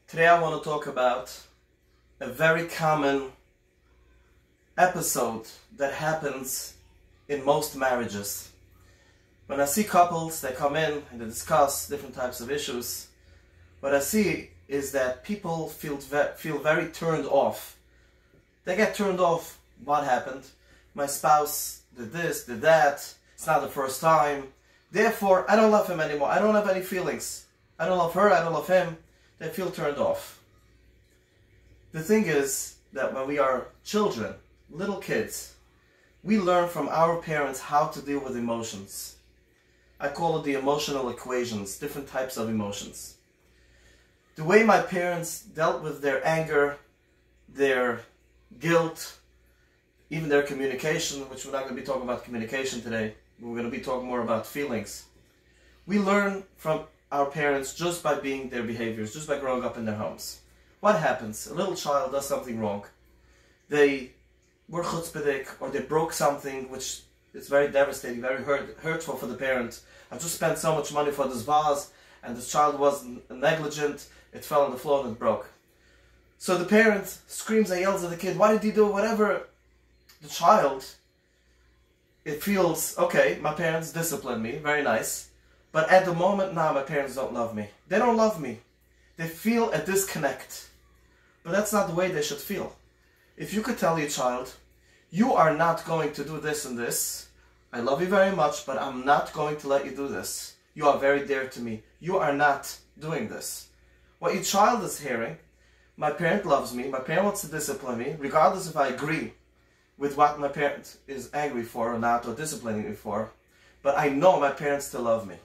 Today I want to talk about a very common episode that happens in most marriages. When I see couples that come in and they discuss different types of issues, what I see is that people feel very turned off. They get turned off. What happened? My spouse did this, did that. It's not the first time. Therefore, I don't love him anymore. I don't have any feelings. I don't love her, I don't love him. They feel turned off. The thing is that when we are children, little kids, we learn from our parents how to deal with emotions. I call it the emotional equations, different types of emotions. The way my parents dealt with their anger, their guilt, even their communication, which we're not going to be talking about communication today, we're going to be talking more about feelings. We learn from our parents just by being their behaviors, just by growing up in their homes. What happens? A little child does something wrong. They were chutzpahdik, or they broke something, which is very devastating, very hurtful for the parent. I just spent so much money for this vase, and this child was negligent, it fell on the floor and it broke. So the parent screams and yells at the kid, "Why did you do whatever?" The child, it feels, okay, my parents disciplined me, very nice. But at the moment now, my parents don't love me. They don't love me. They feel a disconnect. But that's not the way they should feel. If you could tell your child, you are not going to do this and this. I love you very much, but I'm not going to let you do this. You are very dear to me. You are not doing this. What your child is hearing, my parent loves me, my parent wants to discipline me, regardless if I agree with what my parent is angry for or not, or disciplining me for. But I know my parents still love me.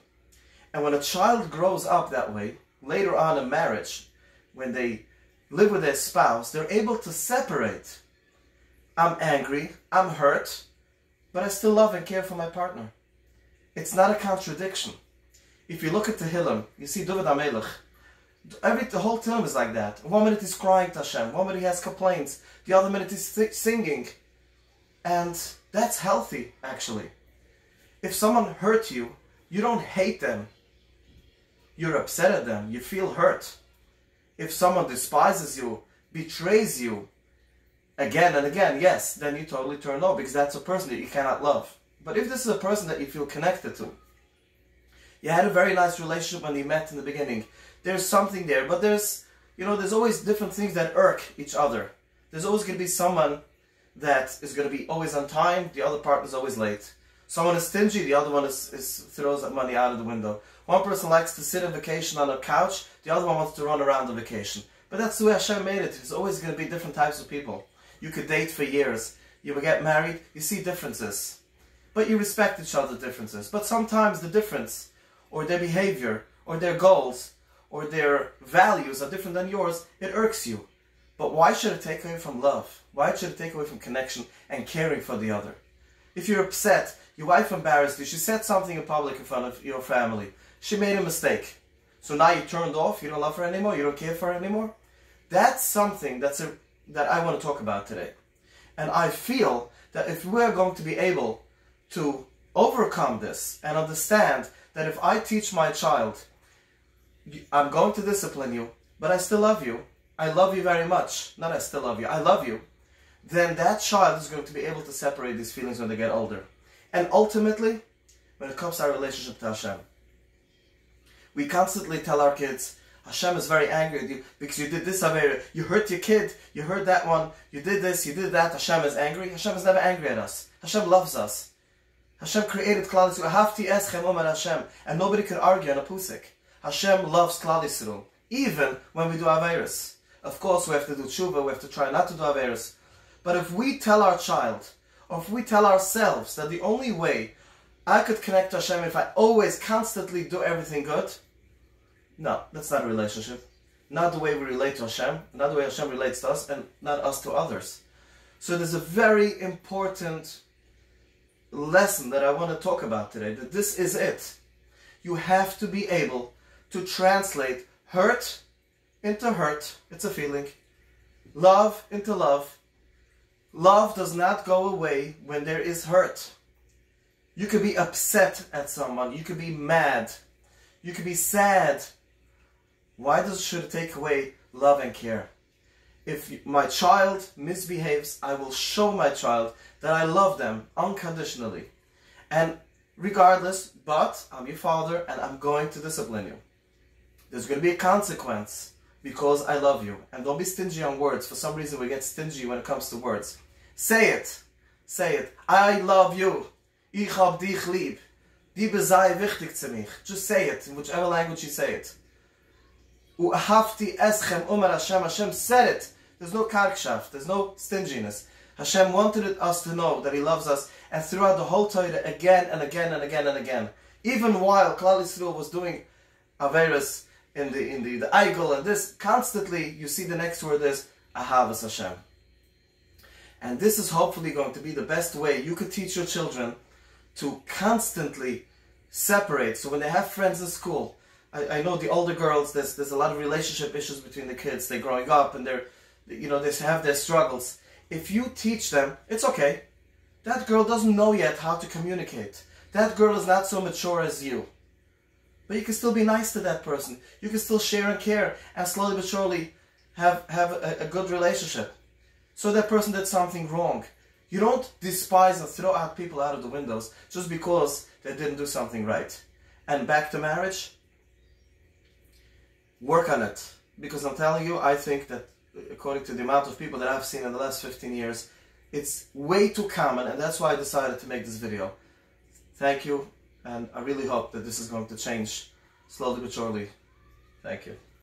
And when a child grows up that way, later on in marriage, when they live with their spouse, they're able to separate. I'm angry, I'm hurt, but I still love and care for my partner. It's not a contradiction. If you look at Tehillim, you see David HaMelech, the whole Tehillim is like that. One minute he's crying to Hashem, one minute he has complaints, the other minute he's singing. And that's healthy, actually. If someone hurt you, you don't hate them. You're upset at them. You feel hurt. If someone despises you, betrays you, again and again, yes, then you totally turn off, because that's a person that you cannot love. But if this is a person that you feel connected to, you had a very nice relationship when you met in the beginning, there's something there, but there's always different things that irk each other. There's always going to be someone that is going to be always on time, the other partner is always late. Someone is stingy, the other one throws that money out of the window. One person likes to sit on vacation on a couch, the other one wants to run around the vacation. But that's the way Hashem made it. There's always going to be different types of people. You could date for years, you will get married, you see differences. But you respect each other's differences. But sometimes the difference, or their behavior, or their goals, or their values are different than yours, it irks you. But why should it take away from love? Why should it take away from connection and caring for the other? If you're upset, your wife embarrassed you, she said something in public in front of your family, she made a mistake. So now you turned off, you don't love her anymore, you don't care for her anymore? That's something that I want to talk about today. And I feel that if we're going to be able to overcome this and understand that if I teach my child, I'm going to discipline you, but I still love you, I love you very much, not I still love you, I love you, then that child is going to be able to separate these feelings when they get older. And ultimately, when it comes to our relationship to Hashem, we constantly tell our kids, Hashem is very angry at you because you did this, you hurt your kid, you hurt that one, you did this, you did that, Hashem is angry. Hashem is never angry at us. Hashem loves us. Hashem created Klal Yisrael, Hafti eschem omer Hashem, and nobody could argue on a pusik. Hashem loves Klal Yisrael, even when we do Averis. Of course, we have to do tshuva, we have to try not to do Averis. But if we tell our child, or if we tell ourselves that the only way I could connect to Hashem if I always constantly do everything good, no, that's not a relationship. Not the way we relate to Hashem, not the way Hashem relates to us, and not us to others. So there's a very important lesson that I want to talk about today, that this is it. You have to be able to translate hurt into hurt, it's a feeling, love into love. Love does not go away when there is hurt. You could be upset at someone, you could be mad, you could be sad, Why should it take away love and care? If my child misbehaves, I will show my child that I love them unconditionally. And regardless, but I'm your father and I'm going to discipline you. There's going to be a consequence because I love you. And don't be stingy on words. For some reason we get stingy when it comes to words. Say it. Say it. I love you. Ich hab dich lieb. Liebe sei wichtig zu mich. Just say it in whichever language you say it. U'ahavti eschem umar Hashem. Hashem said it. There's no karkshaft. There's no stinginess. Hashem wanted us to know that He loves us, and throughout the whole Torah, again and again and again and again. Even while Klal Yisrael was doing Averos in the Eigel and this, constantly you see the next word is Ahavas Hashem. And this is hopefully going to be the best way you could teach your children to constantly separate. So when they have friends in school, I know the older girls, there's a lot of relationship issues between the kids. They're growing up and they have their struggles. If you teach them, it's okay. That girl doesn't know yet how to communicate. That girl is not so mature as you. But you can still be nice to that person. You can still share and care and slowly but surely have a good relationship. So that person did something wrong. You don't despise and throw out people out of the windows just because they didn't do something right. And back to marriage, work on it. Because I'm telling you, I think that according to the amount of people that I've seen in the last 15 years, it's way too common, and that's why I decided to make this video. Thank you, and I really hope that this is going to change slowly but surely. Thank you.